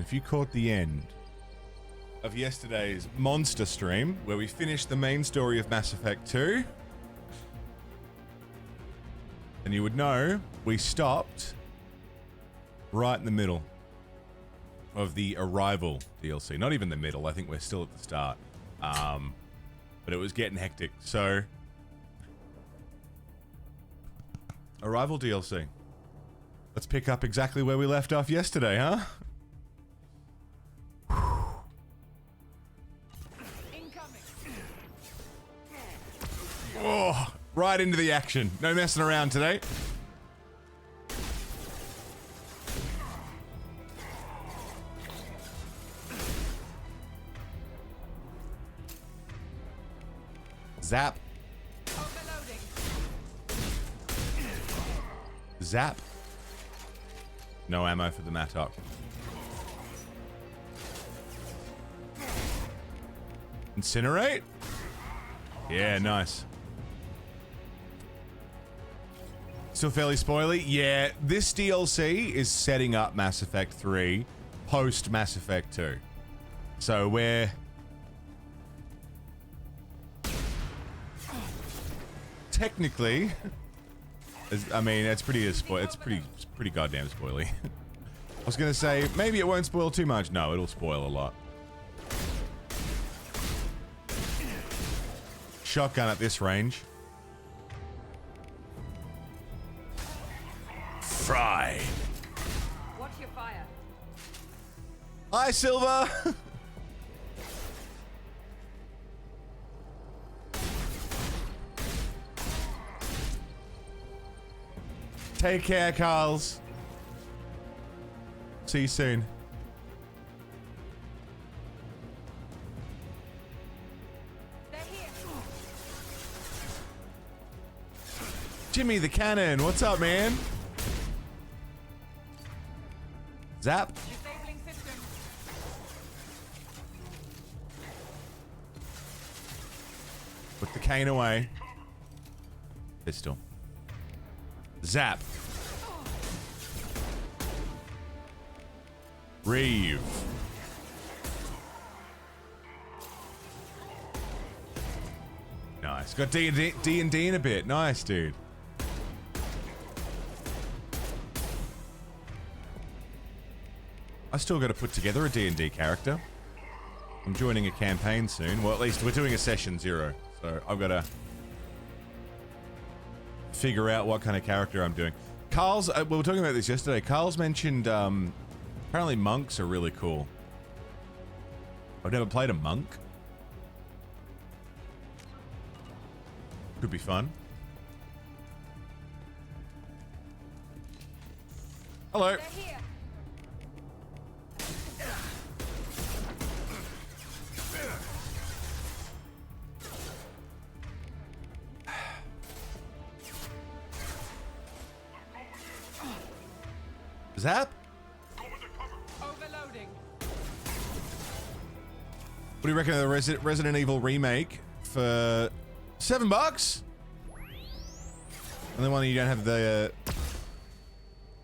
And if you caught the end of yesterday's monster stream, where we finished the main story of Mass Effect 2, and you would know we stopped right in the middle of the Arrival DLC. Not even the middle, I think we're still at the start. But it was getting hectic, so... Arrival DLC. Let's pick up exactly where we left off yesterday, huh? Oh, right into the action. No messing around today. Zap. Overloading. Zap. No ammo for the Mattock. Incinerate? Yeah, nice. Still fairly spoily? Yeah, this DLC is setting up Mass Effect 3 post Mass Effect 2. So we're... technically... I mean, it's pretty goddamn spoily. I was gonna say, maybe it won't spoil too much. No, it'll spoil a lot. Shotgun at this range. Fry. Watch your fire. Hi, Silver. Take care, Carls. See you soon. They're here. Jimmy the Cannon, what's up, man? Zap. Disabling system. Put the cane away. Pistol. Zap. Reeve. Nice. Got D&D in a bit. Nice, dude. I still got to put together a D&D character. I'm joining a campaign soon. Well, at least we're doing a session 0. So I've got to figure out what kind of character I'm doing. Carl's, we were talking about this yesterday. Carl's mentioned, apparently monks are really cool. I've never played a monk. Could be fun. Hello. They're here. Zap? Overloading. What do you reckon of the Resident Evil remake for $7? And the one you don't have the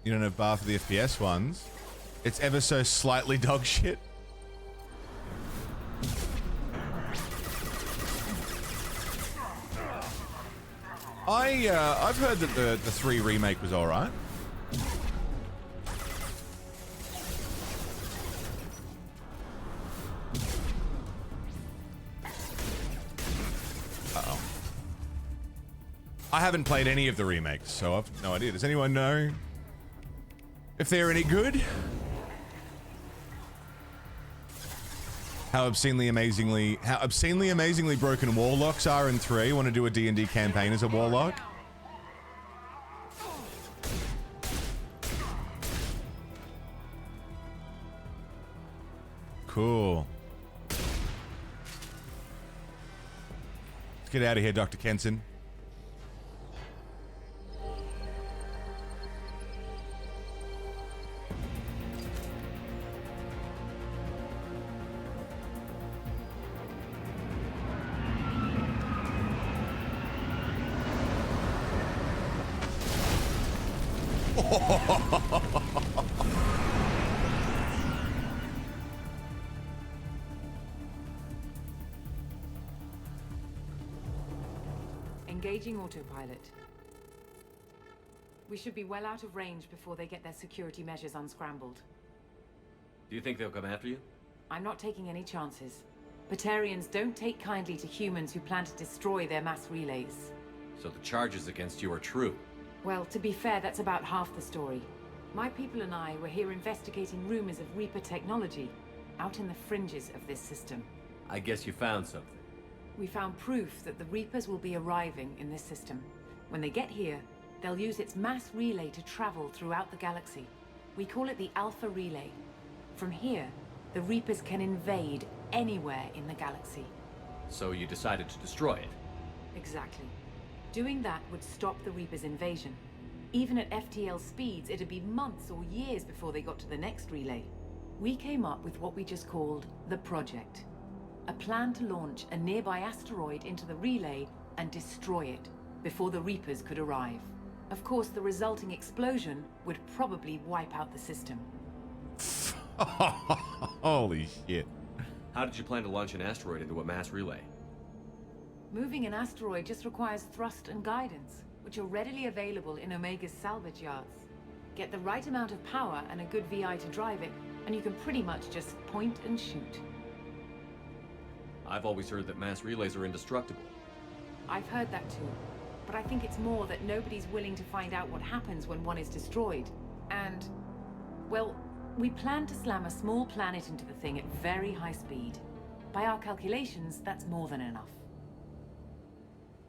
you don't have bar for the FPS ones. It's ever so slightly dog shit. I've heard that the 3 remake was alright. Uh-oh. I haven't played any of the remakes, so I've no idea. Does anyone know if they're any good? How obscenely amazingly broken warlocks are in 3. Want to do a D&D campaign as a warlock? Cool. Let's get out of here, Dr. Kenson. Engaging autopilot. We should be well out of range before they get their security measures unscrambled. Do you think they'll come after you? I'm not taking any chances. Batarians don't take kindly to humans who plan to destroy their mass relays. So the charges against you are true. Well, to be fair, that's about half the story. My people and I were here investigating rumors of Reaper technology, out in the fringes of this system. I guess you found something. We found proof that the Reapers will be arriving in this system. When they get here, they'll use its mass relay to travel throughout the galaxy. We call it the Alpha Relay. From here, the Reapers can invade anywhere in the galaxy. So you decided to destroy it? Exactly. Doing that would stop the Reapers' invasion. Even at FTL speeds, it'd be months or years before they got to the next relay. We came up with what we just called the Project. A plan to launch a nearby asteroid into the relay and destroy it before the Reapers could arrive. Of course, the resulting explosion would probably wipe out the system. Holy shit. How did you plan to launch an asteroid into a mass relay? Moving an asteroid just requires thrust and guidance, which are readily available in Omega's salvage yards. Get the right amount of power and a good VI to drive it, and you can pretty much just point and shoot. I've always heard that mass relays are indestructible. I've heard that too, but I think it's more that nobody's willing to find out what happens when one is destroyed. And, well, we plan to slam a small planet into the thing at very high speed. By our calculations, that's more than enough.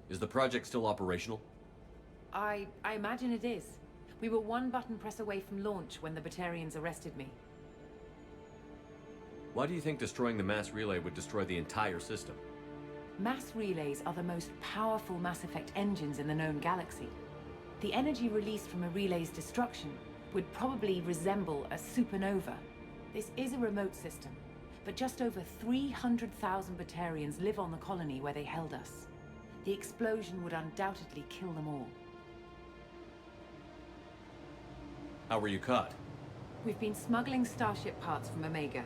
Is the project still operational? I imagine it is. We were one button press away from launch when the Batarians arrested me. Why do you think destroying the mass relay would destroy the entire system? Mass relays are the most powerful Mass Effect engines in the known galaxy. The energy released from a relay's destruction would probably resemble a supernova. This is a remote system, but just over 300,000 Batarians live on the colony where they held us. The explosion would undoubtedly kill them all. How were you caught? We've been smuggling Starship parts from Omega.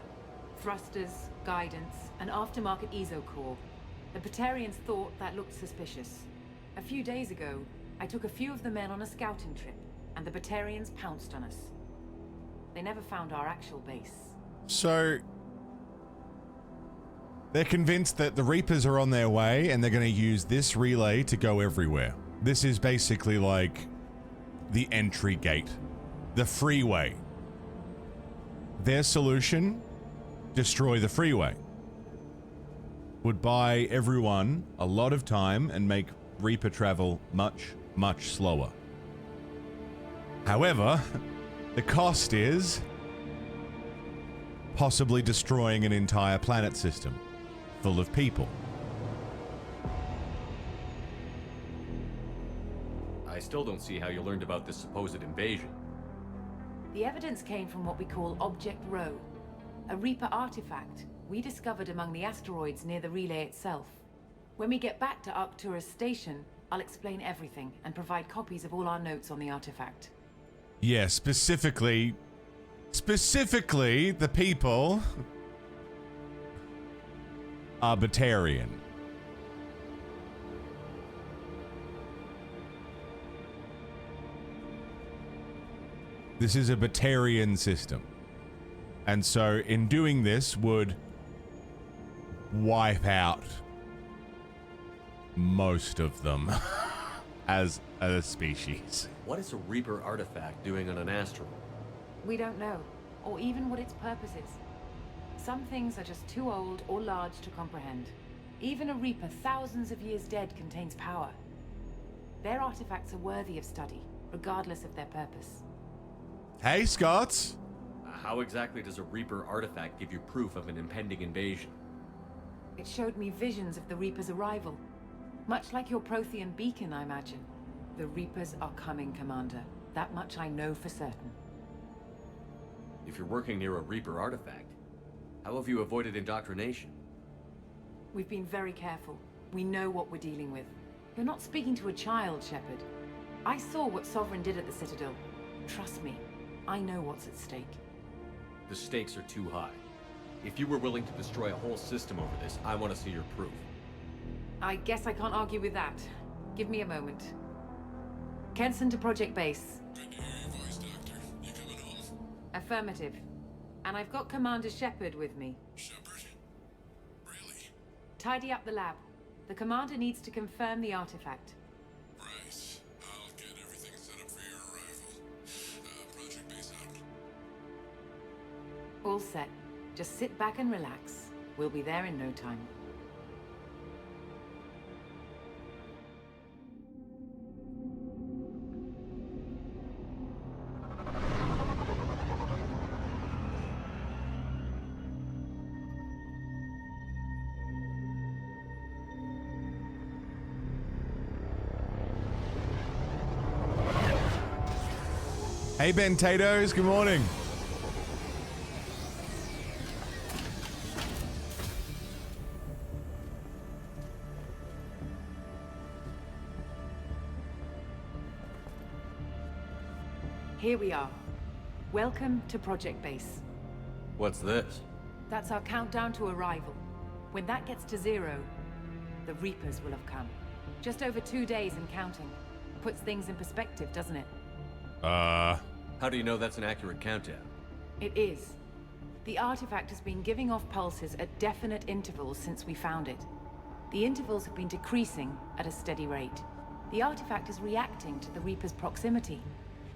Thrusters, guidance, and aftermarket ESO core. The Batarians thought that looked suspicious. A few days ago, I took a few of the men on a scouting trip, and the Batarians pounced on us. They never found our actual base. So they're convinced that the Reapers are on their way and they're going to use this relay to go everywhere. This is basically like the entry gate, the freeway. Their solution, destroy the freeway. Would buy everyone a lot of time and make Reaper travel much, much slower. However, the cost is possibly destroying an entire planet system full of people. I still don't see how you learned about this supposed invasion. The evidence came from what we call Object Rho, a Reaper artifact we discovered among the asteroids near the relay itself. When we get back to Arcturus Station, I'll explain everything and provide copies of all our notes on the artifact. Yeah, specifically the people are Batarian. This is a Batarian system. And so in doing this would wipe out most of them as a species. What is a Reaper artifact doing on an asteroid? We don't know, or even what its purpose is. Some things are just too old or large to comprehend. Even a Reaper thousands of years dead contains power. Their artifacts are worthy of study, regardless of their purpose. Hey, Scott! How exactly does a Reaper artifact give you proof of an impending invasion? It showed me visions of the Reaper's arrival. Much like your Prothean beacon, I imagine. The Reapers are coming, Commander. That much I know for certain. If you're working near a Reaper artifact, how have you avoided indoctrination? We've been very careful. We know what we're dealing with. You're not speaking to a child, Shepard. I saw what Sovereign did at the Citadel. Trust me, I know what's at stake. The stakes are too high. If you were willing to destroy a whole system over this, I want to see your proof. I guess I can't argue with that. Give me a moment. Kenson to Project Base. Good to hear your voice, Doctor. You coming home? Affirmative. And I've got Commander Shepard with me. Shepard? Really? Tidy up the lab. The Commander needs to confirm the artifact. Right. I'll get everything set up for your arrival. Project Base out. All set. Just sit back and relax. We'll be there in no time. Hey, Ben Tatoes, good morning. Here we are. Welcome to Project Base. What's this? That's our countdown to arrival. When that gets to 0, the Reapers will have come. Just over 2 days and counting. Puts things in perspective, doesn't it? How do you know that's an accurate countdown? It is. The artifact has been giving off pulses at definite intervals since we found it. The intervals have been decreasing at a steady rate. The artifact is reacting to the Reaper's proximity.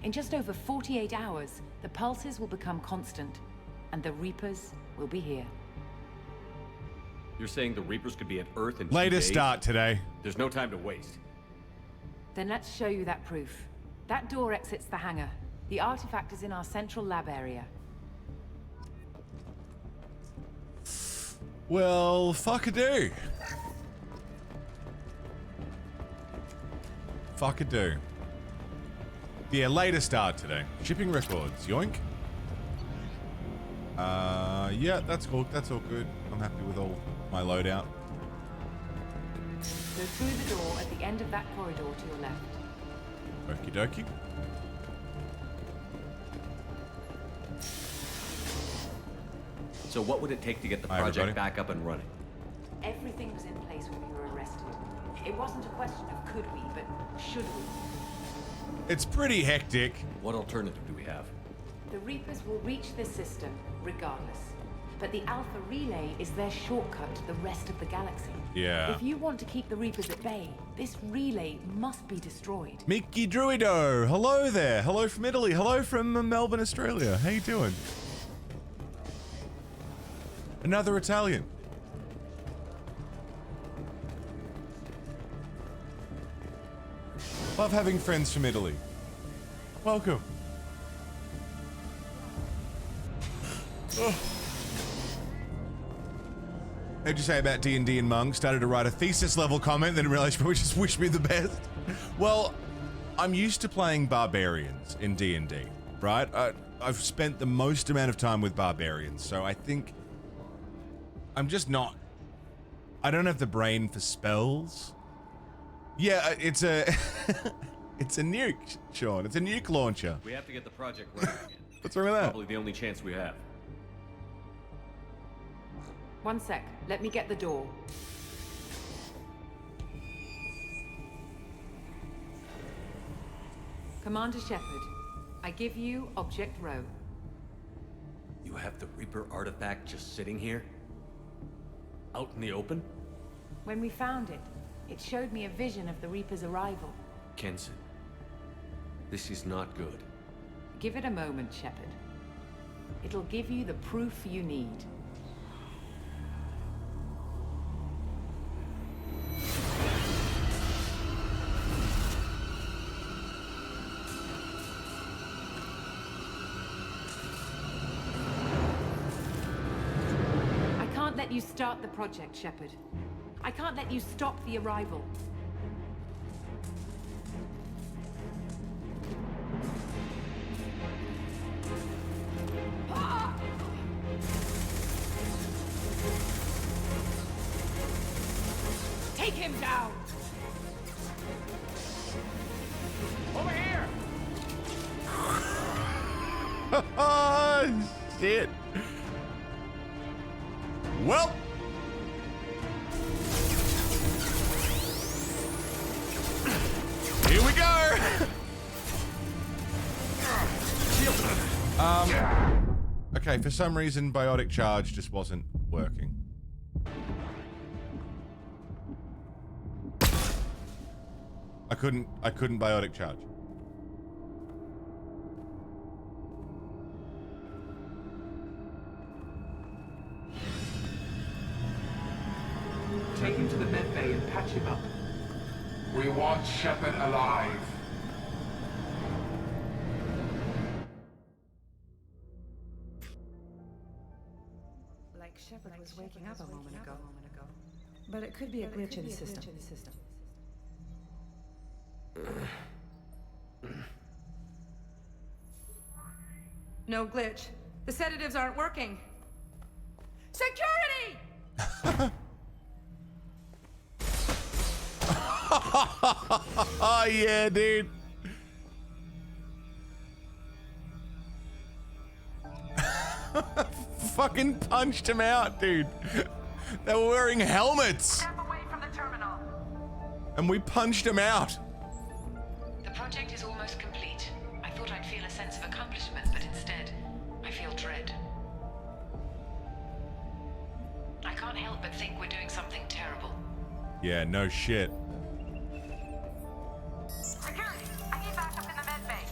In just over 48 hours, the pulses will become constant, and the Reapers will be here. You're saying the Reapers could be at Earth in 2 Latest days? start today. There's no time to waste. Then let's show you that proof. That door exits the hangar. The artifact is in our central lab area. Well, fuck-a-do. Fuck-a-do. Yeah, later start today. Shipping records, yoink. Yeah, that's cool. That's all good. I'm happy with all my loadout. Go through the door at the end of that corridor to your left. Okie dokie. So what would it take to get the Hi, project everybody. back up and running? Everything was in place when we were arrested. It wasn't a question of could we, but should we. It's pretty hectic. What alternative do we have? The Reapers will reach this system regardless. But the Alpha Relay is their shortcut to the rest of the galaxy. Yeah. If you want to keep the Reapers at bay, this relay must be destroyed. Mickey Druido, hello there. Hello from Italy. Hello from Melbourne, Australia. How you doing? Another Italian. Love having friends from Italy. Welcome. Oh. How'd you say about D&D and Monk? Started to write a thesis level comment, then realized you probably just wish me the best. Well, I'm used to playing barbarians in D&D, right? I've spent the most amount of time with barbarians, so I think I'm just not... I don't have the brain for spells. Yeah, it's a... it's a nuke, Sean. It's a nuke launcher. We have to get the project running again. What's wrong with that? Probably the only chance we have. One sec. Let me get the door. Commander Shepard, I give you Object Row. You have the Reaper artifact just sitting here? Out in the open? When we found it, it showed me a vision of the Reaper's arrival. Kenson, this is not good. Give it a moment, Shepard. It'll give you the proof you need. I can't let you start the project, Shepard. I can't let you stop the arrival. Take him down! Over here! Oh, shit. Well. Here we go! Okay, for some reason, biotic charge just wasn't working. I couldn't biotic charge. Take him to the med bay and patch him up. We want Shepard alive. Like Shepard was waking up a moment ago. But it could be a glitch in the system. No glitch. The sedatives aren't working. Security! Oh yeah, dude. Fucking punched him out, dude. They were wearing helmets. Step away from the terminal. And we punched him out. The project is almost complete. I thought I'd feel a sense of accomplishment, but instead, I feel dread. I can't help but think we're doing something terrible. Yeah, no shit. Security, I need backup in the med bay.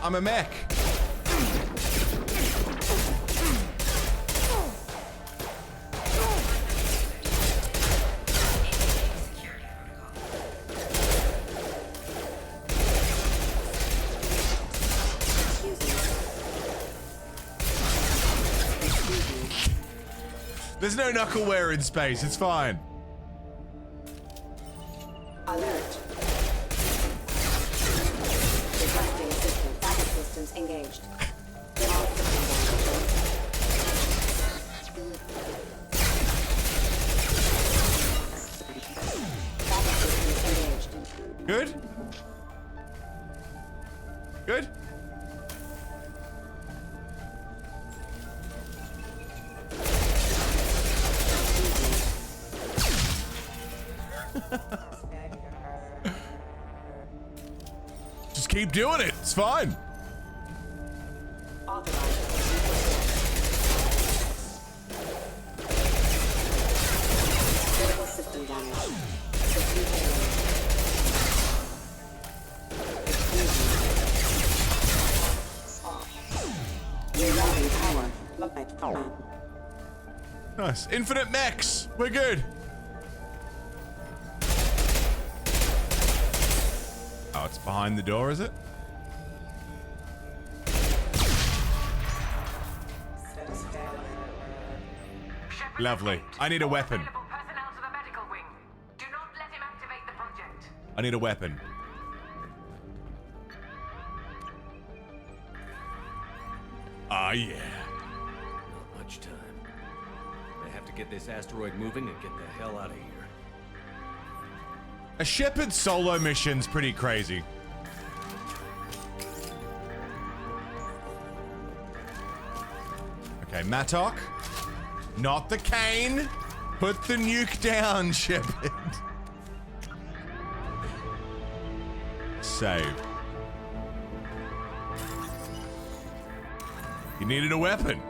I'm a mech. There's no knuckleware in space, it's fine. Alert. Requesting assistance. Backup systems engaged. All systems engaged. Good? Good? Just keep doing it. It's fine. Critical system damage. Rerouting power. Locate power. Nice. Infinite mechs. We're good. Oh, it's behind the door, is it? Lovely. I need a weapon. Personnel to the medical wing. Do not let him activate the project. I need a weapon. Ah, yeah. Not much time. I have to get this asteroid moving and get the hell out of here. A Shepard solo mission's pretty crazy. Okay, Mattock. Not the cane. Put the nuke down, Shepard. Save. You needed a weapon.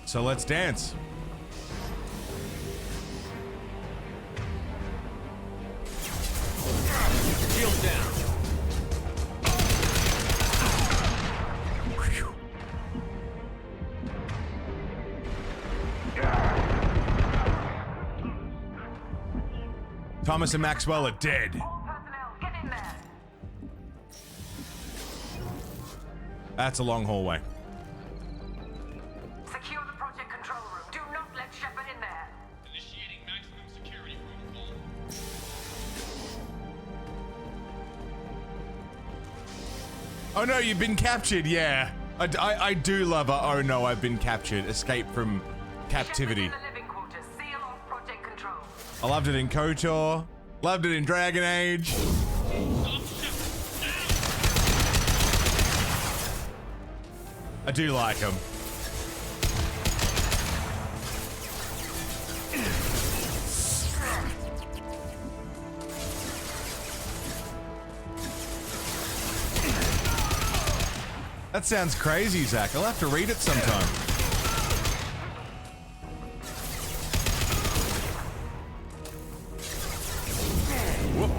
So let's dance. Shield down. Thomas and Maxwell are dead. All personnel, get in there. That's a long hallway. Secure the project control room. Do not let Shepard in there. Initiating maximum security protocol. Oh no, you've been captured, yeah. I do love a oh no, I've been captured. Escape from captivity. Shepard in the living quarters. Seal off project control. I loved it in KOTOR. Loved it in Dragon Age. I do like him. That sounds crazy, Zach. I'll have to read it sometime. Whoop.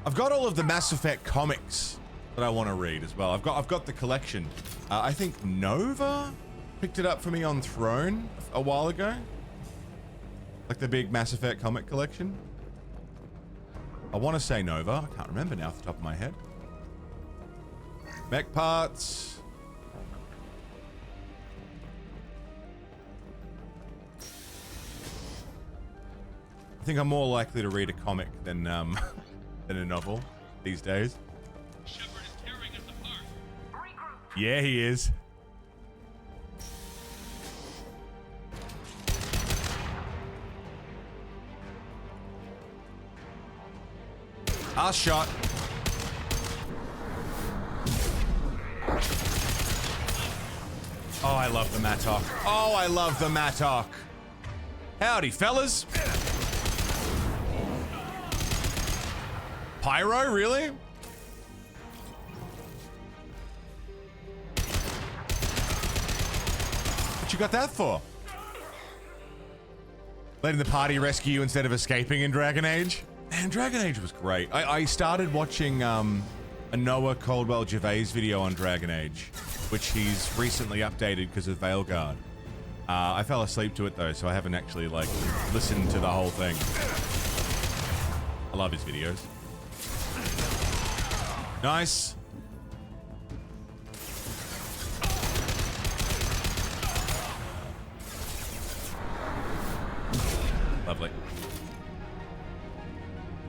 I've got all of the Mass Effect comics that I want to read as well. I've got the collection. I think Nova picked it up for me on Throne a while ago. Like the big Mass Effect comic collection. I want to say Nova. I can't remember now off the top of my head. Mech parts. I think I'm more likely to read a comic than than a novel these days. Shepard is tearing us apart. Regroup. Yeah, he is. Our shot. Oh, I love the Mattock. Oh, I love the Mattock. Howdy, fellas. Pyro, really? What you got that for? Letting the party rescue you instead of escaping in Dragon Age? Man, Dragon Age was great. I started watching a Noah Caldwell Gervais video on Dragon Age, which he's recently updated because of Veilguard. I fell asleep to it though, so I haven't actually like listened to the whole thing. I love his videos. Nice. Lovely.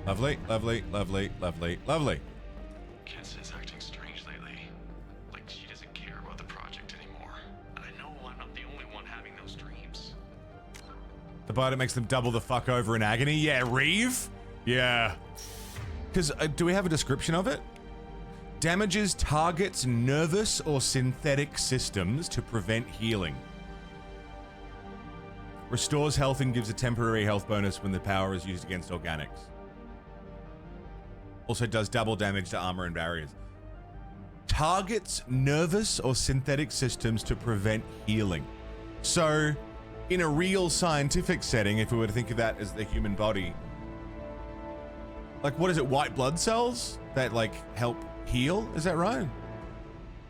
Lovely, lovely, lovely, lovely, lovely. Kess is acting strange lately. Like she doesn't care about the project anymore. And I know I'm not the only one having those dreams. The bite that makes them double the fuck over in agony? Yeah, Reeve? Yeah. Because, do we have a description of it? Damages targets' nervous or synthetic systems to prevent healing. Restores health and gives a temporary health bonus when the power is used against organics. Also does double damage to armor and barriers. Targets nervous or synthetic systems to prevent healing. So, in a real scientific setting, if we were to think of that as the human body, like what is it, white blood cells that like help heal? Is that right?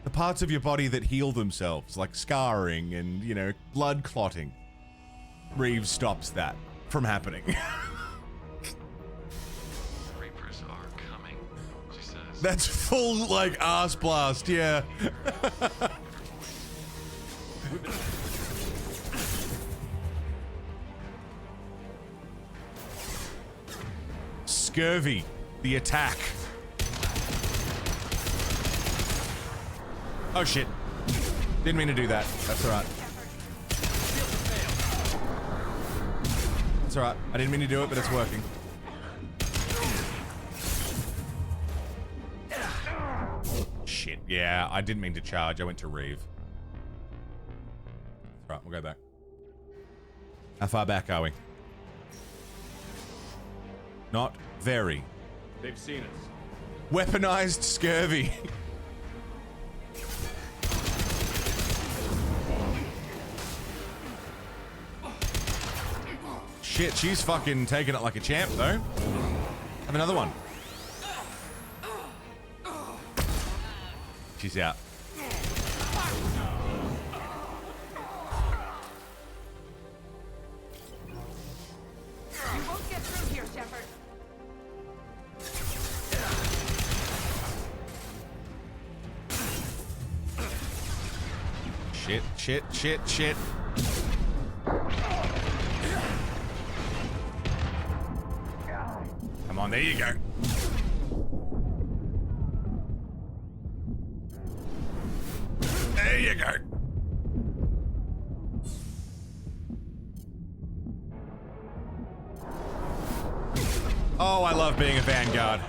The parts of your body that heal themselves, like scarring and, you know, blood clotting. Reeves stops that from happening. Reapers are coming, she says. That's full, like, ass blast, yeah. Scurvy, the attack. Oh shit. Didn't mean to do that. That's alright. It's alright. I didn't mean to do it, but it's working. Shit. Yeah, I didn't mean to charge. I went to Reeve. That's right, we'll go back. How far back are we? Not very. They've seen us. Weaponized scurvy. Shit, she's fucking taking it like a champ, though. Have another one. She's out. You won't get through here, Shepard. Shit, shit, shit, shit. Come on, there you go. There you go. Oh, I love being a Vanguard.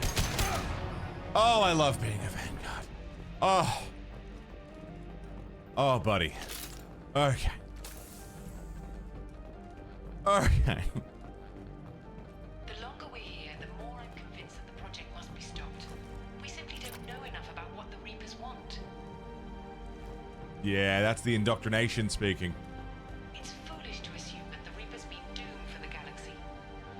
Oh, I love being a Vanguard. Oh. Oh, buddy. Okay. Okay. The longer we're here, the more I'm convinced that the project must be stopped. We simply don't know enough about what the Reapers want. Yeah, that's the indoctrination speaking. It's foolish to assume that the Reapers mean doom for the galaxy.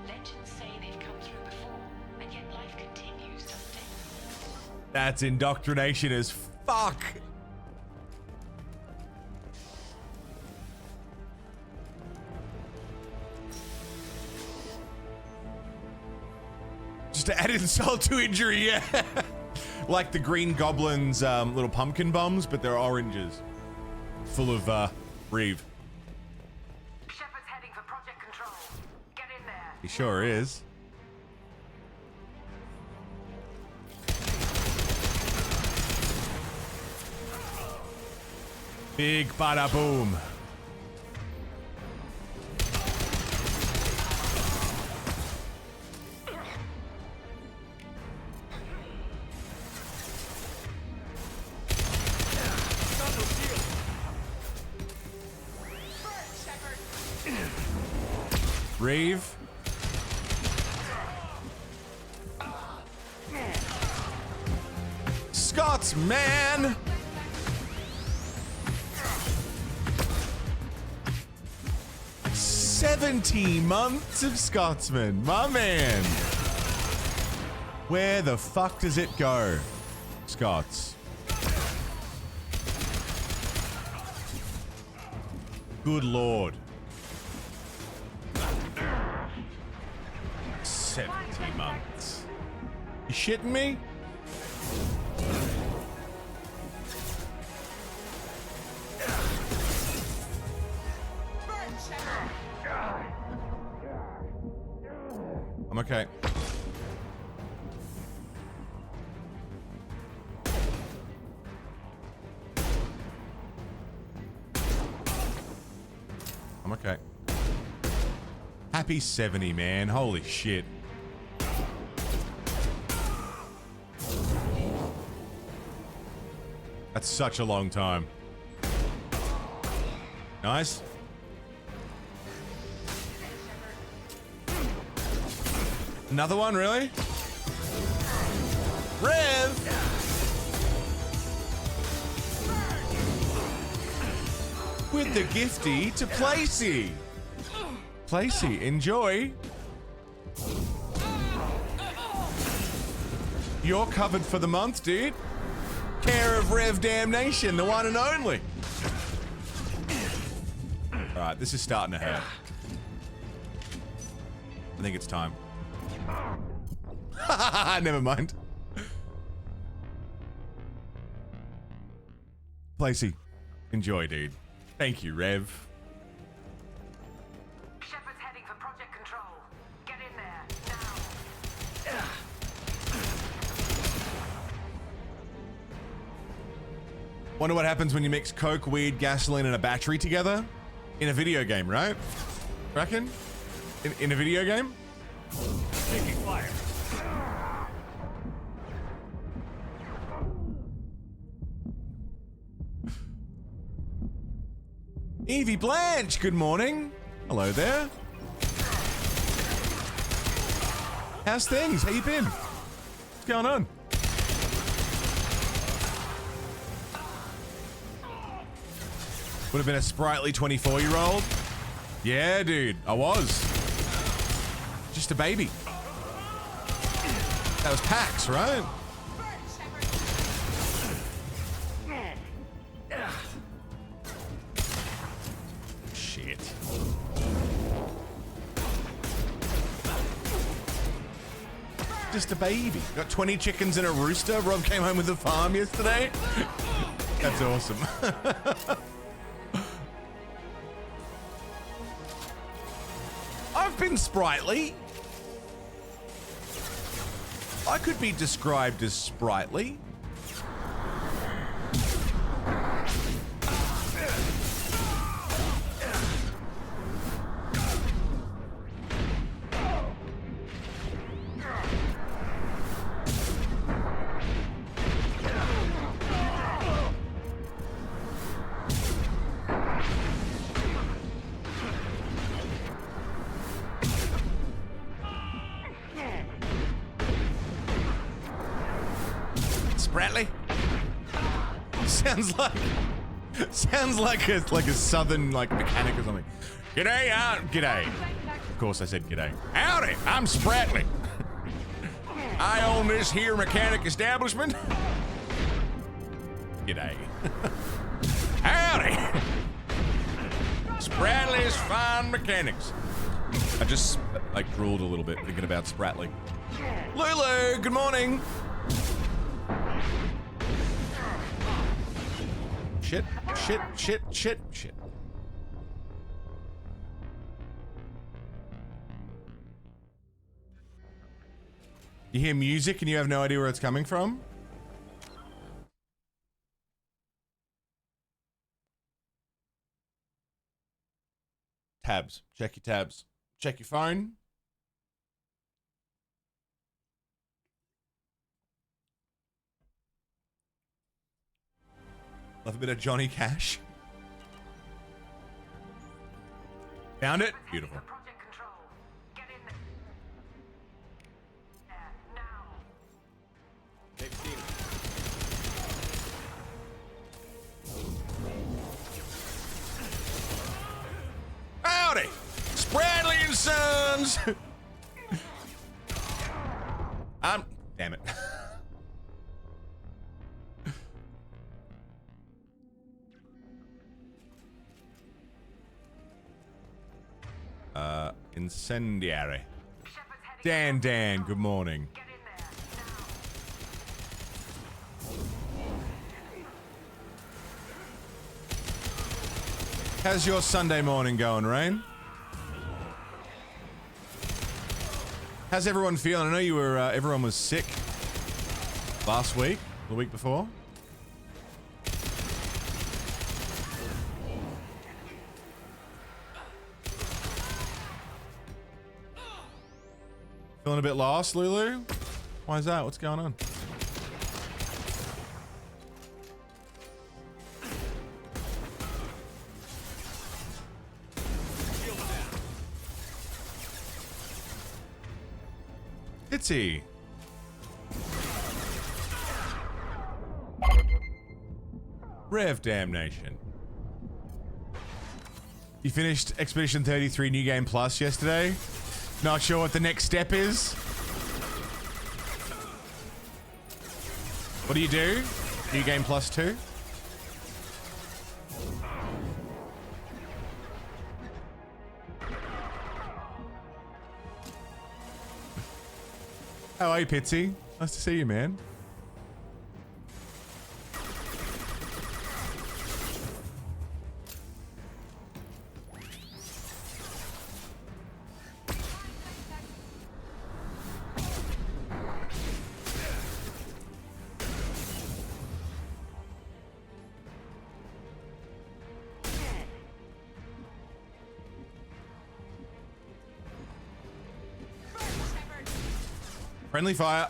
Legends say they've come through before, and yet life continues, doesn't it? That's indoctrination as fuck. Just to add insult to injury, yeah. Like the Green Goblin's little pumpkin bombs, but they're oranges. Full of Reeve. Shepard's heading for Project Control. Get in there. He sure is. Big bada boom. Reeve. Scotsman. "70 months of Scotsman, my man." Where the fuck does it go, Scots? Good lord. 70 months. You shitting me? I'm okay. I'm okay. Happy 70, man. Holy shit. That's such a long time. Nice. Another one, really? Rev! With the gifty to Placey. Placey, enjoy. You're covered for the month, dude. Care of Rev Damnation, the one and only. Alright, this is starting to hurt. I think it's time. Never mind. Placey, enjoy, dude. Thank you, Rev. Shepard's heading for Project Control. Get in there, now. Wonder what happens when you mix coke, weed, gasoline, and a battery together? In a video game, right? Reckon? In a video game? Taking fire. Evie Blanche, good morning. Hello there. How's things? How you been? What's going on? Would have been a sprightly 24-year-old. Yeah, dude, I was. Just a baby. That was PAX, right? Shit. Just a baby. Got 20 chickens and a rooster. Rob came home with the farm yesterday. That's awesome. I've been sprightly. I could be described as sprightly. Spratly? Sounds like a southern like mechanic or something. G'day, g'day. Of course I said g'day. Howdy, I'm Spratly. I own this here mechanic establishment. G'day. Howdy. Spratly's Fine Mechanics. I just like drooled a little bit thinking about Spratly. Lulu, good morning. Shit. You hear music and you have no idea where it's coming from? Tabs. Check your tabs. Check your phone. Love a bit of Johnny Cash. Found it? Beautiful. Project control. Get in there. Now. Howdy! Spradley and Sons! Damn it. Incendiary. Dan, good morning. Get in there. How's your Sunday morning going, Rain? How's everyone feeling? I know you were, everyone was sick last week, the week before. Feeling a bit lost, Lulu? Why is that? What's going on? Itsy. Rev Damnation. You finished Expedition 33 New Game Plus yesterday? Not sure what the next step is? What do you do? New Game Plus 2? How are you, Pitsy? Nice to see you, man. Friendly fire.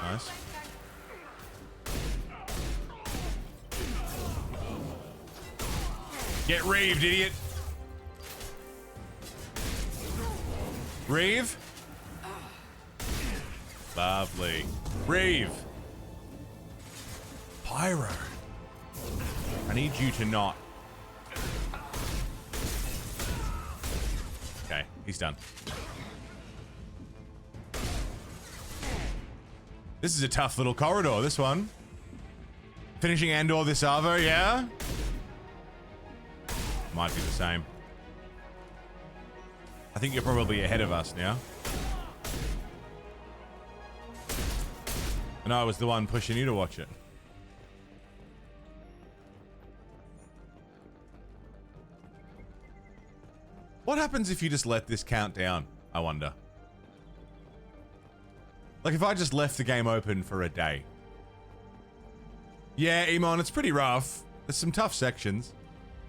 Nice. Get reaved, idiot. Reave? Lovely. Reave. Pyro. I need you to not. Okay, he's done. This is a tough little corridor, this one. Finishing Andor this Arvo, yeah? Might be the same. I think you're probably ahead of us now. And I was the one pushing you to watch it. What happens if you just let this count down, I wonder? Like if I just left the game open for a day. Yeah, Emon, it's pretty rough. There's some tough sections.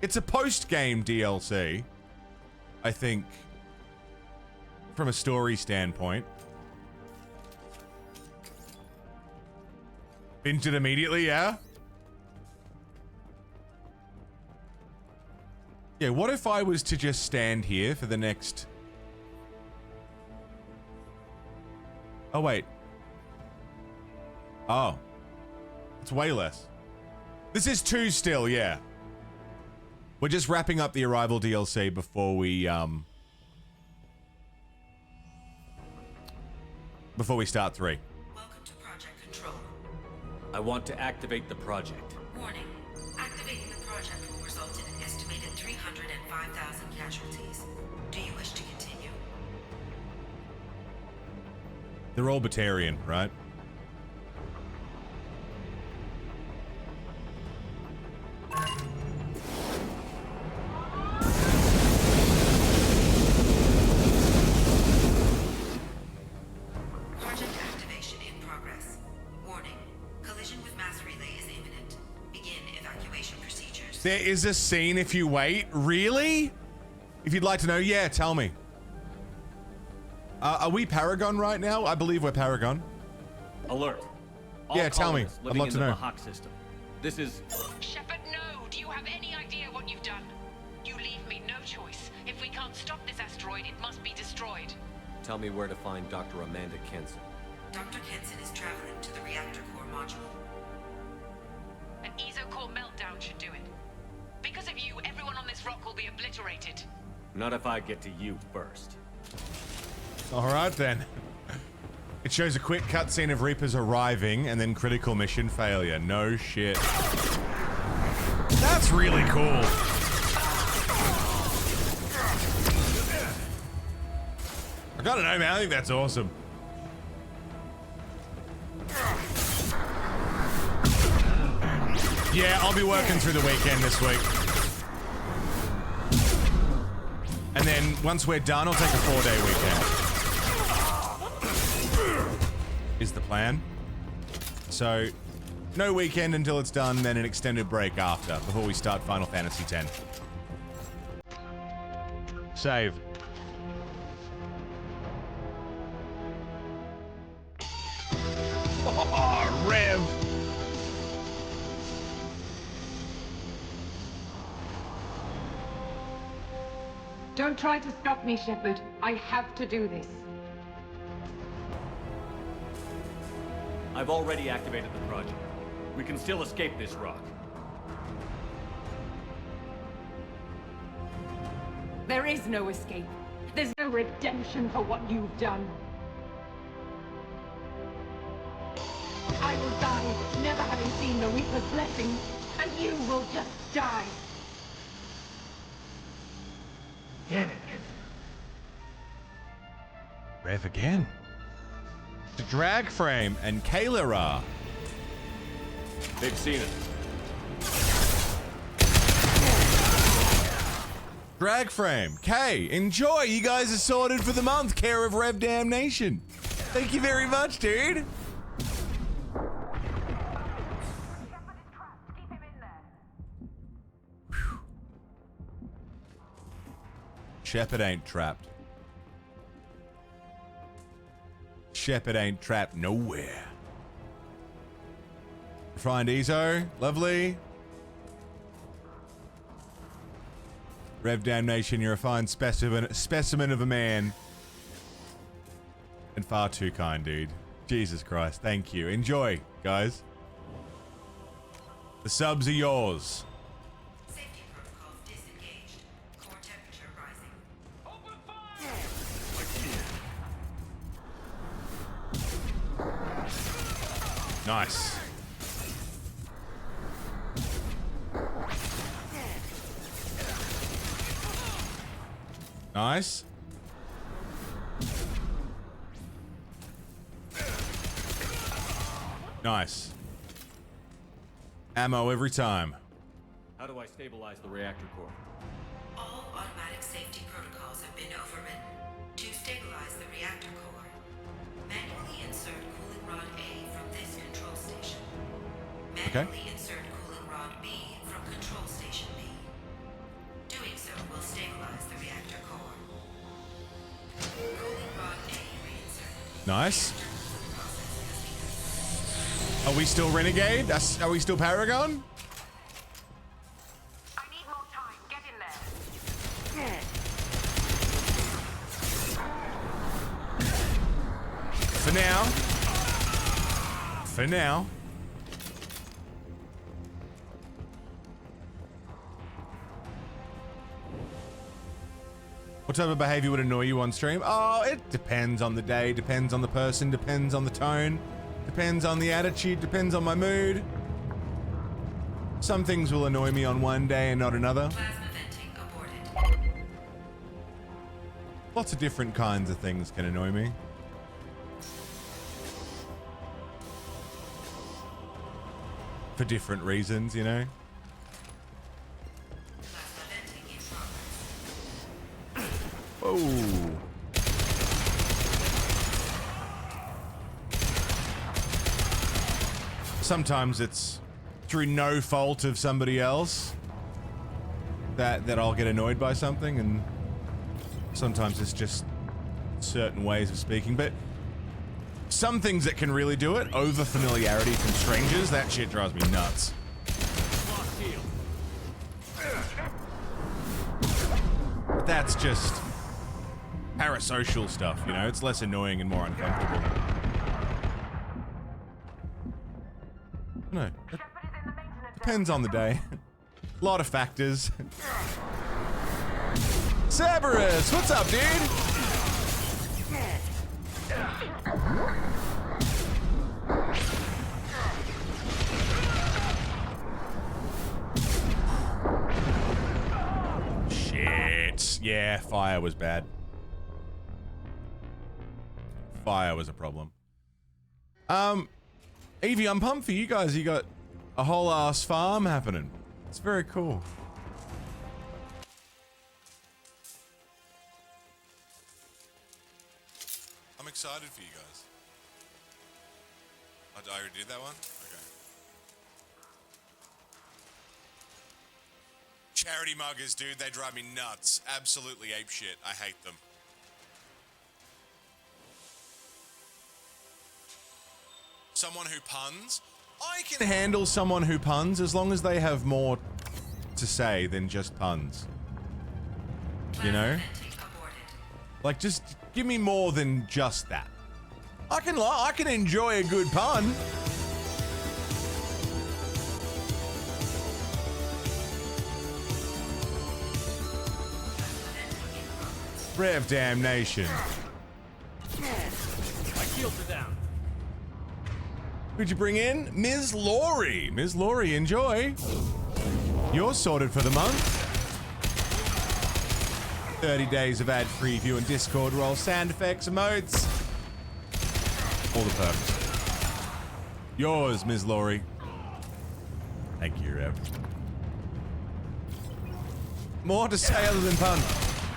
It's a post-game DLC, I think, from a story standpoint. Binged it immediately, yeah? Yeah, what if I was to just stand here for the next... Oh, wait. Oh. It's way less. This is 2 still, yeah. We're just wrapping up the Arrival DLC before we start 3. Welcome to Project Control. I want to activate the project. Warning. Activating the project will result in an estimated 305,000 casualties. Do you wish to continue? They're all Batarian, right? Project activation in progress. Warning. Collision with mass relay is imminent. Begin evacuation procedures. There is a scene if you wait. Really? If you'd like to know, yeah, tell me. Are we Paragon right now? I believe we're Paragon. Alert. All Yeah, tell me. colonists I'd living love in to the know. Bahak system. This is... Shepard, no! Do you have any idea what you've done? You leave me no choice. If we can't stop this asteroid, it must be destroyed. Tell me where to find Dr. Amanda Kenson. Dr. Kenson is traveling to the reactor core module. An ESO-core meltdown should do it. Because of you, everyone on this rock will be obliterated. Not if I get to you first. All right, then. It shows a quick cutscene of Reapers arriving and then critical mission failure. No shit. That's really cool. I gotta know, man. I think that's awesome. Yeah, I'll be working through the weekend this week. And then once we're done, I'll take a 4-day weekend. Is the plan. So, no weekend until it's done, then an extended break after, before we start Final Fantasy X. Save. Oh, Rev! Don't try to stop me, Shepard. I have to do this. I've already activated the project. We can still escape this rock. There is no escape. There's no redemption for what you've done. I will die, never having seen the Reaper's blessing, and you will just die. Get it. Rev again. The drag frame and Kayla are. They've seen it. Drag frame. Kay, enjoy. You guys are sorted for the month. Care of Rev Damnation. Thank you very much, dude. Shepard ain't trapped. Shepard ain't trapped nowhere. Find Ezo. Lovely. Rev Damnation, you're a fine specimen of a man. And far too kind, dude. Jesus Christ. Thank you. Enjoy, guys. The subs are yours. Safety protocols disengaged. Core temperature rising. Open fire! Nice. Nice. Nice. Ammo every time. How do I stabilize the reactor core? All automatic safety protocols have been overridden. To stabilize the reactor core, manually insert cooling rod A from this control station. Manually insert cooling rod B from control station B. Doing so will stabilize the reactor core. Cooling rod A reinserted. Nice. Are we still Renegade? Are we still Paragon? I need more time. Get in there. For now. For now. What type of behavior would annoy you on stream? Oh, it depends on the day, depends on the person, depends on the tone, depends on the attitude, depends on my mood. Some things will annoy me on one day and not another. Plasma venting aborted. Lots of different kinds of things can annoy me. For different reasons, you know? Plasma venting in progress. Oh. Sometimes it's through no fault of somebody else that I'll get annoyed by something, and sometimes it's just certain ways of speaking. But some things that can really do it, over familiarity from strangers, that shit drives me nuts. That's just parasocial stuff, you know? It's less annoying and more uncomfortable. No, it depends on the day. A lot of factors. Cerberus, what's up, dude? Shit. Yeah, fire was bad. Fire was a problem. Evie, I'm pumped for you guys. You got a whole ass farm happening. It's very cool. I'm excited for you guys. I already did that one? Okay. Charity muggers, dude, they drive me nuts. Absolutely ape shit. I hate them. Someone who puns? I can handle someone who puns as long as they have more to say than just puns. You know? Like, just give me more than just that. I can enjoy a good pun. Rev damnation. My shields are down. Who'd you bring in? Ms. Laurie. Ms. Laurie, enjoy. You're sorted for the month. 30 days of ad-free view and Discord roll, sound effects, emotes. All the perks. Yours, Ms. Laurie. Thank you, Rev. More to say other than pun.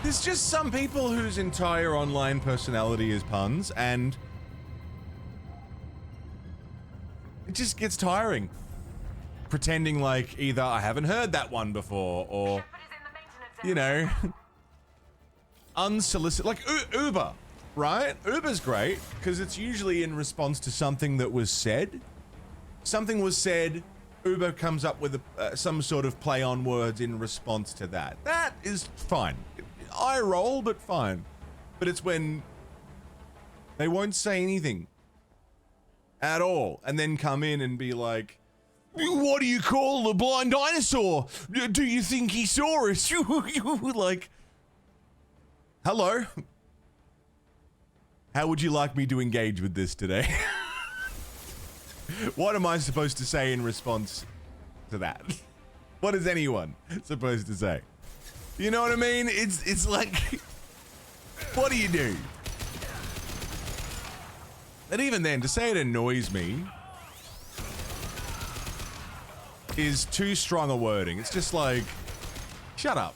There's just some people whose entire online personality is puns, and it just gets tiring. Pretending like either I haven't heard that one before, or, you know, unsolicited. Like Uber, right? Uber's great because it's usually in response to something that was said. Something was said, Uber comes up with some sort of play on words in response to that. That is fine. I roll, but fine. But it's when they won't say anything at all, and then come in and be like, what do you call the blind dinosaur? Do you think he saw us? Like, hello? How would you like me to engage with this today? What am I supposed to say in response to that? What is anyone supposed to say? You know what I mean? It's like, what do you do? And even then, to say it annoys me is too strong a wording. It's just like, shut up.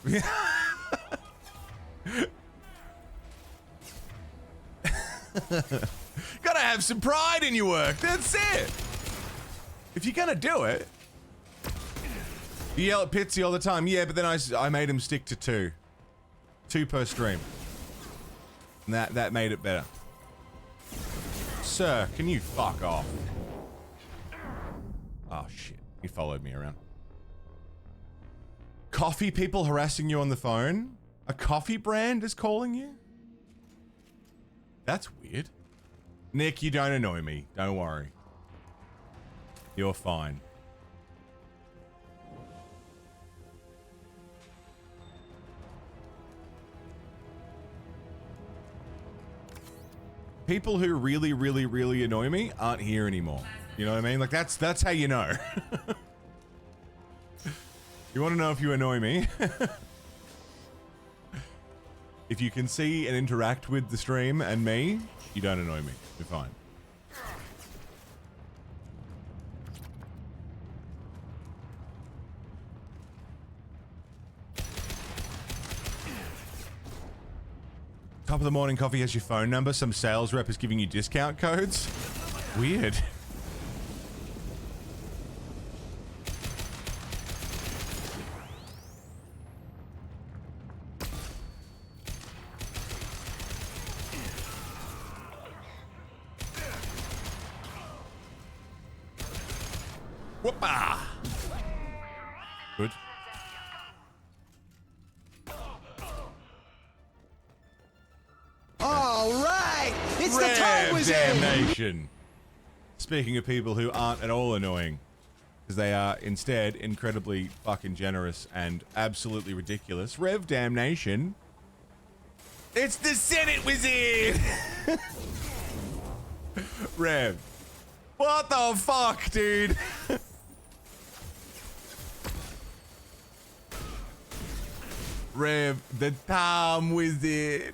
Gotta have some pride in your work. That's it. If you're gonna do it, you yell at Pitsy all the time. Yeah, but then I made him stick to two. 2 per stream. And that made it better. Sir, can you fuck off? Oh shit, he followed me around. Coffee people harassing you on the phone? A coffee brand is calling you? That's weird. Nick, you don't annoy me. Don't worry. You're fine. People who really, really, really annoy me aren't here anymore. You know what I mean? Like, that's how you know. You want to know if you annoy me? If you can see and interact with the stream and me, you don't annoy me. You're fine. Top of the morning coffee has your phone number. Some sales rep is giving you discount codes. Weird. Whoopa! Good. All right, it's the time wizard. Damnation. Speaking of people who aren't at all annoying, because they are instead incredibly fucking generous and absolutely ridiculous. Rev Damnation. It's the Senate Wizard. Rev. What the fuck, dude? Rev, the Time Wizard.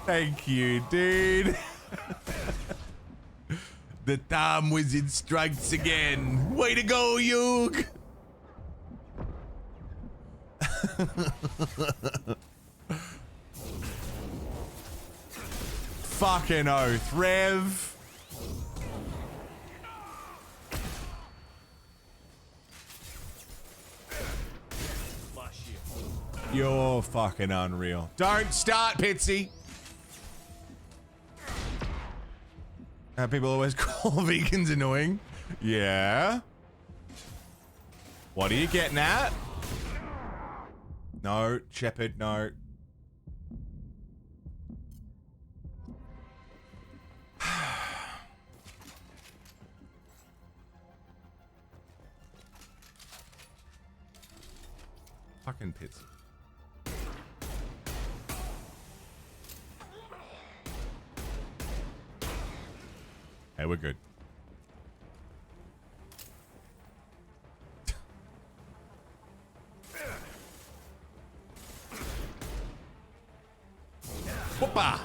Thank you, dude. The Time Wizard strikes again. Way to go, Yug. Fucking oath, Rev. You're fucking unreal. Don't start, Pitsy. People always call vegans annoying. Yeah. What are you getting at? No, Shepard, no. Fucking Pitsy. Hey, we're good. Whoopa!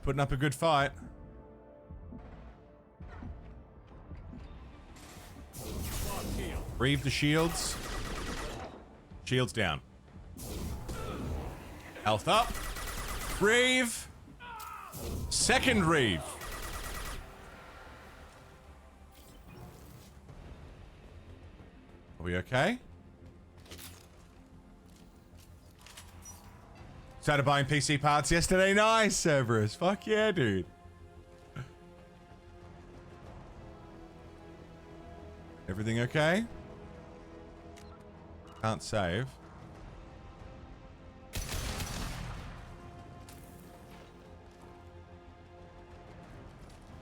Putting up a good fight. Reeve the shields. Shields down. Health up. Reeve. Second Reeve. Are we okay? Started buying PC parts yesterday. Nice, Cerberus. Fuck yeah, dude. Everything okay? Can't save.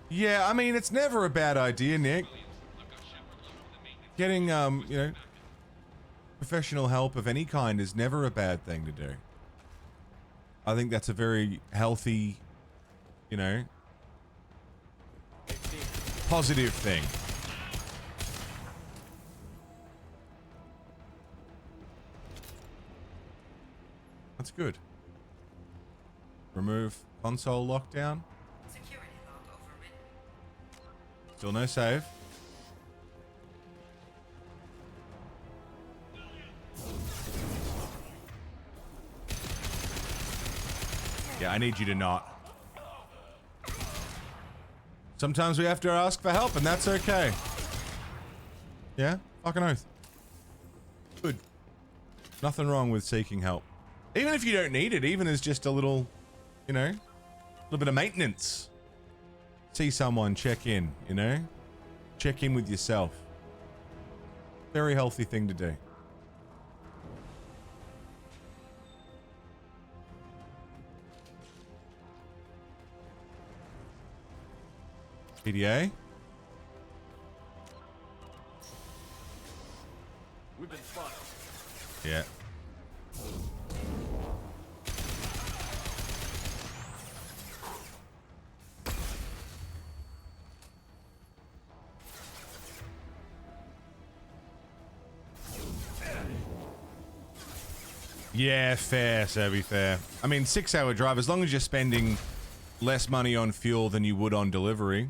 Yeah, I mean, it's never a bad idea, Nick. Getting, you know, professional help of any kind is never a bad thing to do. I think that's a very healthy, you know, positive thing. That's good. Remove console lockdown. Security log overridden. Still no save. Yeah, I need you to not. Sometimes we have to ask for help, and that's okay. Yeah? Fucking oath. Good. Nothing wrong with seeking help. Even if you don't need it, even as just a little, you know, a little bit of maintenance. See someone, check in, you know? Check in with yourself. Very healthy thing to do. PDA. We've been spotted. Yeah. Yeah, fair, Serby, fair. I mean, 6-hour drive, as long as you're spending less money on fuel than you would on delivery.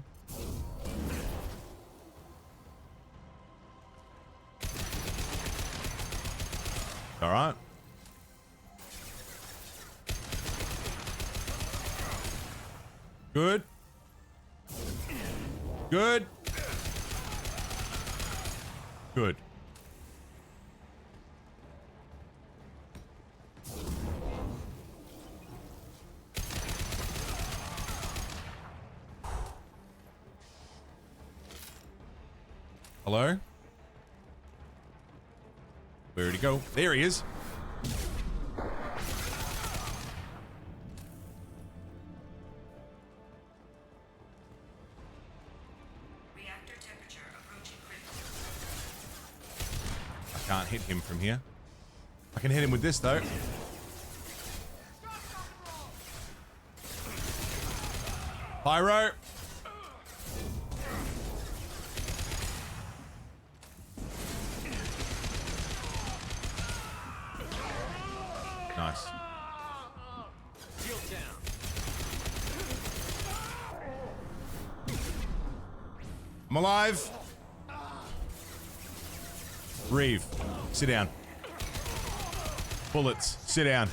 All right. Good. Good. Good. Hello? Where'd he go? There he is. Reactor temperature approaching critical. I can't hit him from here. I can hit him with this though. Pyro. Nice. I'm alive. Reeve, sit down. Bullets, sit down.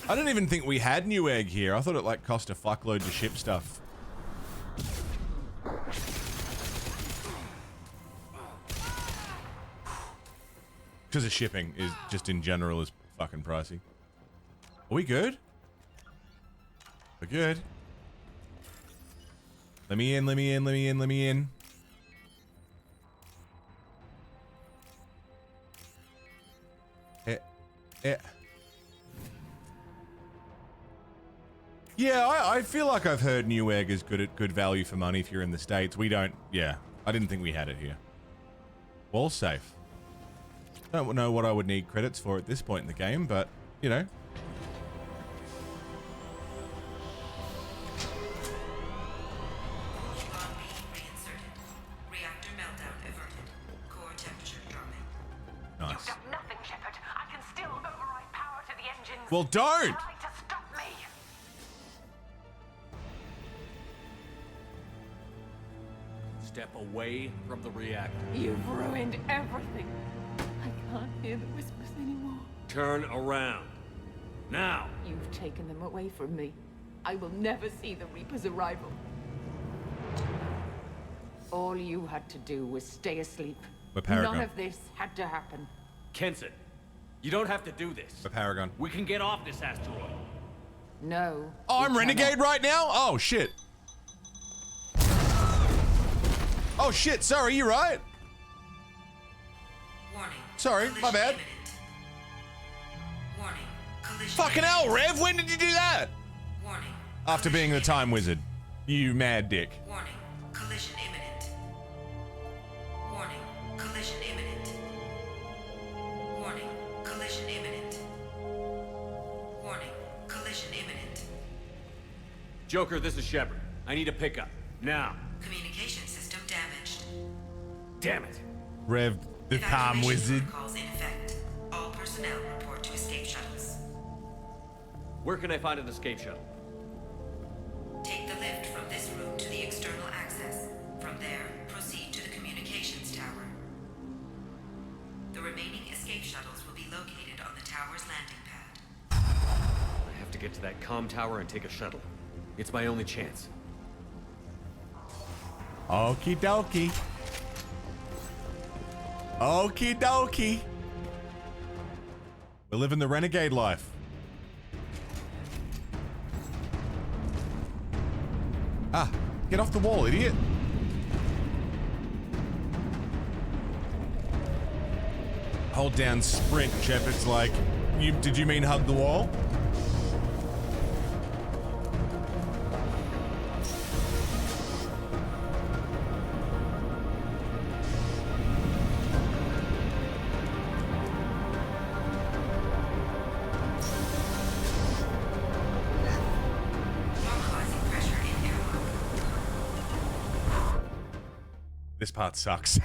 I didn't even think we had new egg here. I thought it like cost a fuckload to ship stuff. Because the shipping is just in general is fucking pricey. Are we good? We're good. Let me in, let me in, let me in, let me in. Yeah, I feel like I've heard new egg is good value for money if you're in the States. We don't, yeah. I didn't think we had it here. Wall safe. Don't know what I would need credits for at this point in the game, but, you know. Reactor meltdown averted. Core temperature dropping. Nice. You've done nothing, Shepard. I can still override power to the engines. Well, don't! Try to stop me. Step away from the reactor. You've ruined everything. I can't hear the whispers anymore. Turn around. Now! You've taken them away from me. I will never see the Reaper's arrival. All you had to do was stay asleep. We're Paragon. None of this had to happen. Kenson, you don't have to do this. We're Paragon. We can get off this asteroid. No. Oh, I'm we Renegade cannot. right now? Oh, shit. Oh, shit. Sorry, you right? Warning. Sorry, my bad. Imminent. Warning. Collision Fucking hell, Rev, when did you do that? Warning. After being the time wizard. You mad dick. Warning. Collision imminent. Warning. Collision imminent. Warning. Collision imminent. Warning. Collision imminent. Joker, this is Shepard. I need a pickup. Now. Communication system damaged. Damn it. Rev, the time Evacuation wizard. protocols in effect. All personnel report to escape shuttles. Where can I find an escape shuttle? Take the lift from this room to the external access. From there, proceed to the communications tower. The remaining escape shuttles will be located on the tower's landing pad. I have to get to that comm tower and take a shuttle. It's my only chance. Okie dokie. Okie dokie. We're living the renegade life. Ah, get off the wall, idiot. Hold down sprint. Shepard's like, did you mean hug the wall? This part sucks.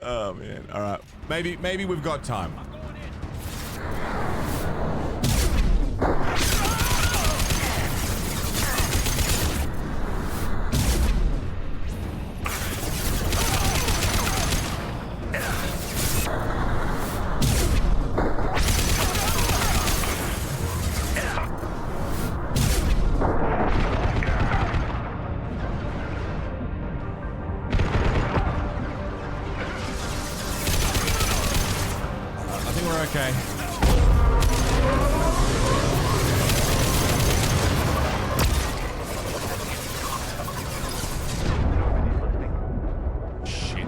Oh man. All right. Maybe we've got time. Okay. Shit.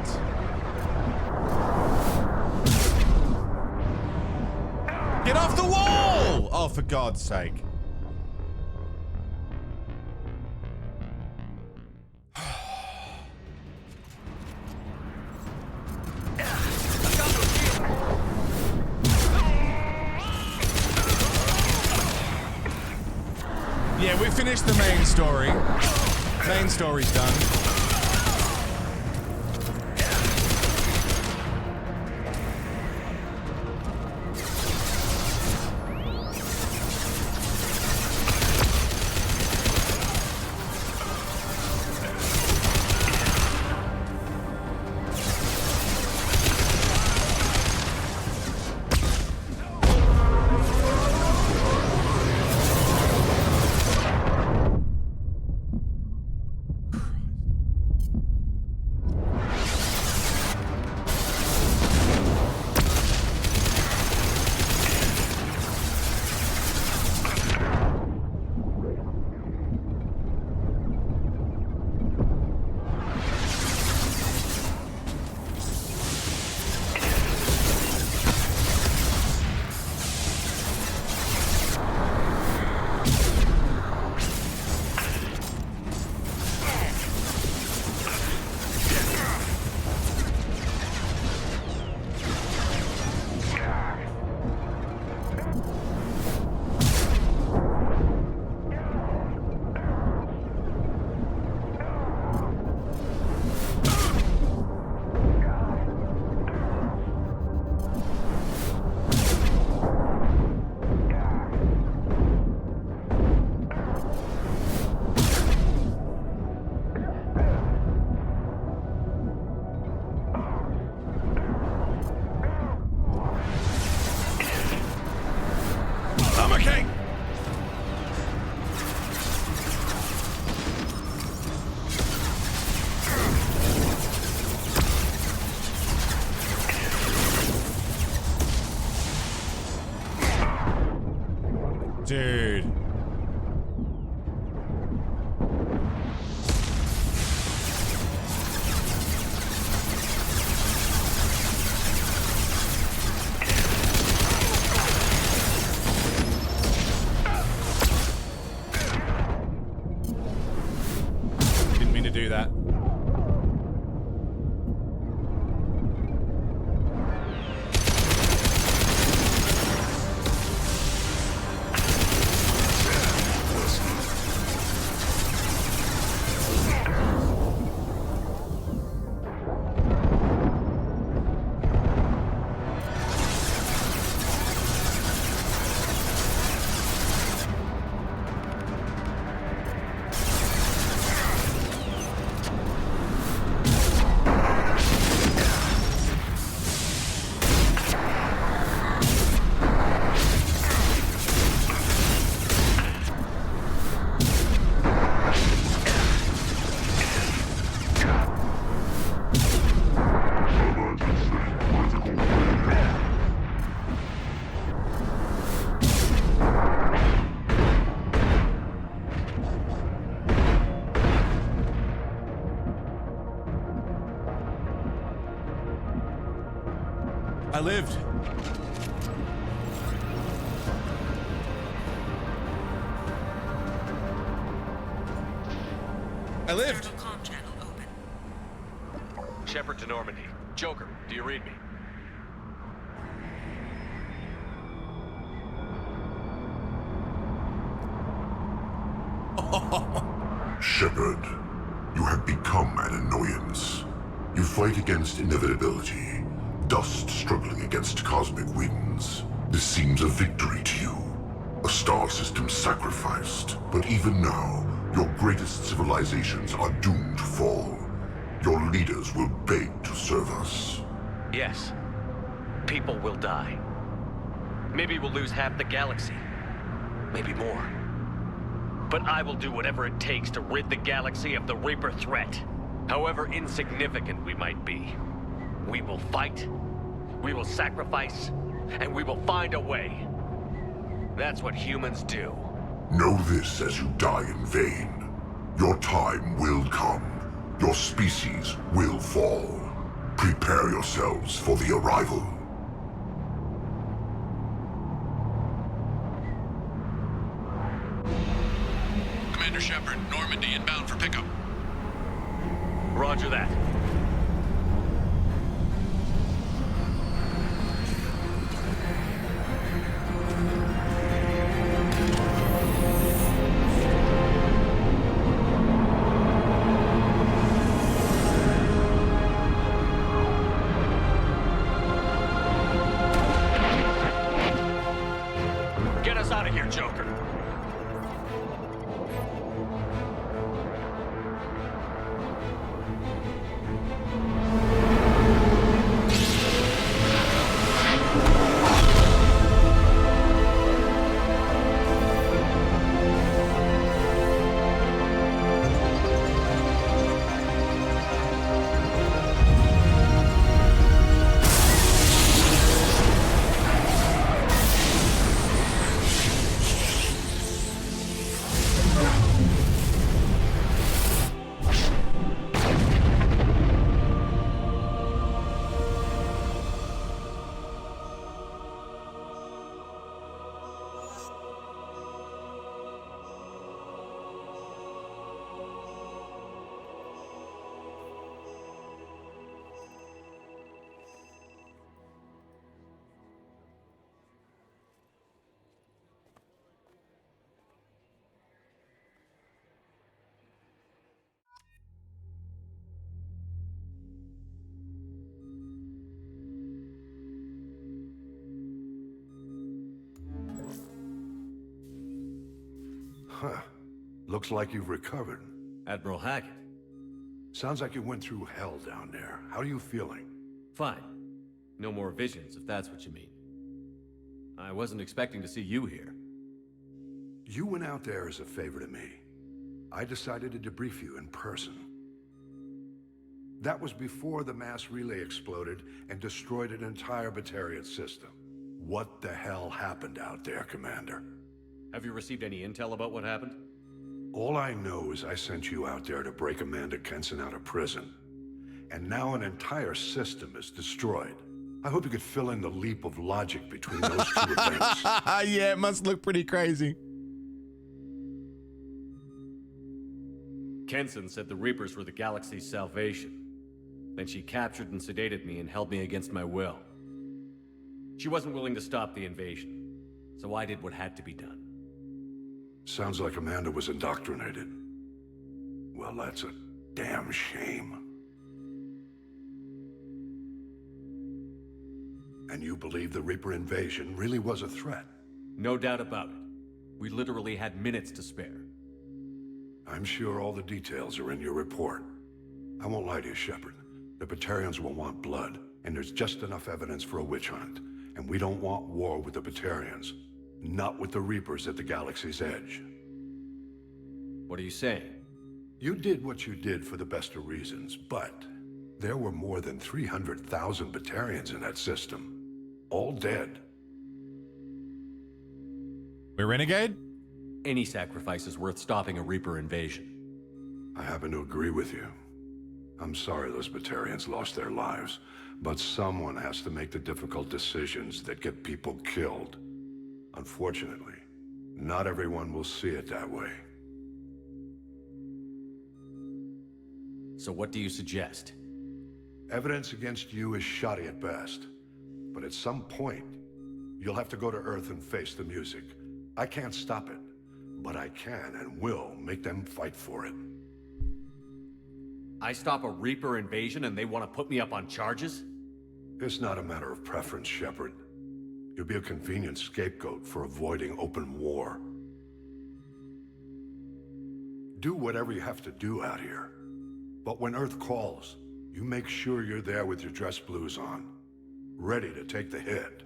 Get off the wall! Oh, for God's sake. Yeah, we finished the main story. Main story's done. Dude. Didn't mean to do that. I lived. I lived. External comm channel open. Shepard to Normandy. Joker, do you read me? Shepard, you have become an annoyance. You fight against inevitability, dust struggling against cosmic winds. This seems a victory to you. A star system sacrificed. But even now, your greatest civilizations are doomed to fall. Your leaders will beg to serve us. Yes. People will die. Maybe we'll lose half the galaxy. Maybe more. But I will do whatever it takes to rid the galaxy of the Reaper threat. However insignificant we might be. We will fight, we will sacrifice, and we will find a way. That's what humans do. Know this as you die in vain. Your time will come. Your species will fall. Prepare yourselves for the arrival. Commander Shepard, Normandy inbound for pickup. Roger that. Get us out of here, Joker. Huh. Looks like you've recovered. Admiral Hackett. Sounds like you went through hell down there. How are you feeling? Fine. No more visions, if that's what you mean. I wasn't expecting to see you here. You went out there as a favor to me. I decided to debrief you in person. That was before the mass relay exploded and destroyed an entire Batarian system. What the hell happened out there, Commander? Have you received any intel about what happened? All I know is I sent you out there to break Amanda Kenson out of prison. And now an entire system is destroyed. I hope you could fill in the leap of logic between those two events. Yeah, it must look pretty crazy. Kenson said the Reapers were the galaxy's salvation. Then she captured and sedated me and held me against my will. She wasn't willing to stop the invasion, so I did what had to be done. Sounds like Amanda was indoctrinated. Well, that's a damn shame. And you believe the Reaper invasion really was a threat? No doubt about it. We literally had minutes to spare. I'm sure all the details are in your report. I won't lie to you, Shepard. The Batarians will want blood, and there's just enough evidence for a witch hunt. And we don't want war with the Batarians. Not with the Reapers at the galaxy's edge. What are you saying? You did what you did for the best of reasons, but there were more than 300,000 Batarians in that system. All dead. We're Renegade? Any sacrifice is worth stopping a Reaper invasion. I happen to agree with you. I'm sorry those Batarians lost their lives, But someone has to make the difficult decisions that get people killed. Unfortunately, not everyone will see it that way. So what do you suggest? Evidence against you is shoddy at best. But at some point, you'll have to go to Earth and face the music. I can't stop it, but I can and will make them fight for it. I stop a Reaper invasion and they want to put me up on charges? It's not a matter of preference, Shepard. You'll be a convenient scapegoat for avoiding open war. Do whatever you have to do out here. But when Earth calls, you make sure you're there with your dress blues on, ready to take the hit.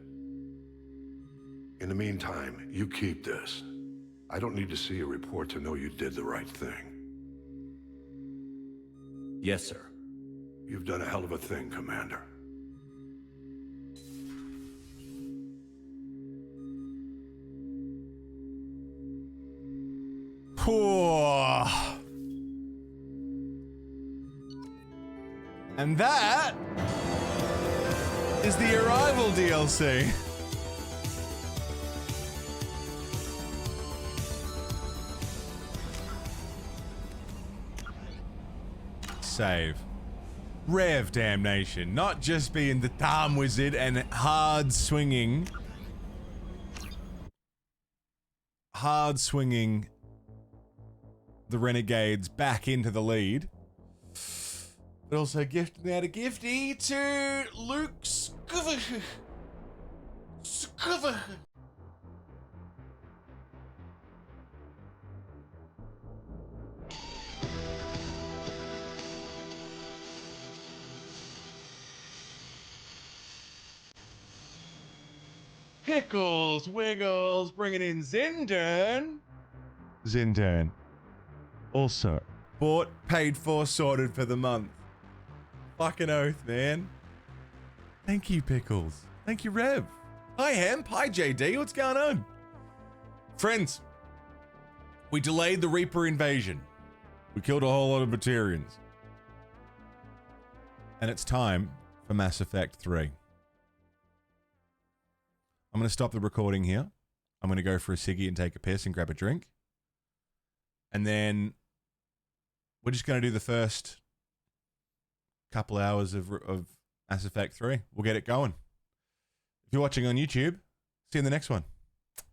In the meantime, you keep this. I don't need to see a report to know you did the right thing. Yes, sir. You've done a hell of a thing, Commander. And that is the Arrival DLC. Save. Rev damnation. Not just being the Time Wizard and hard swinging the Renegades back into the lead. But also gifting out a gifty to Luke Scoover. Pickles, Wiggles, bringing in Zindern. Also bought, paid for, sorted for the month. Fucking oath, man. Thank you, Pickles. Thank you, Rev. Hi, Hemp. Hi, JD. What's going on? Friends, we delayed the Reaper invasion. We killed a whole lot of Batarians. And it's time for Mass Effect 3. I'm going to stop the recording here. I'm going to go for a ciggy and take a piss and grab a drink. And then we're just going to do the first couple hours of Mass Effect 3. We'll get it going. If you're watching on YouTube, see you in the next one.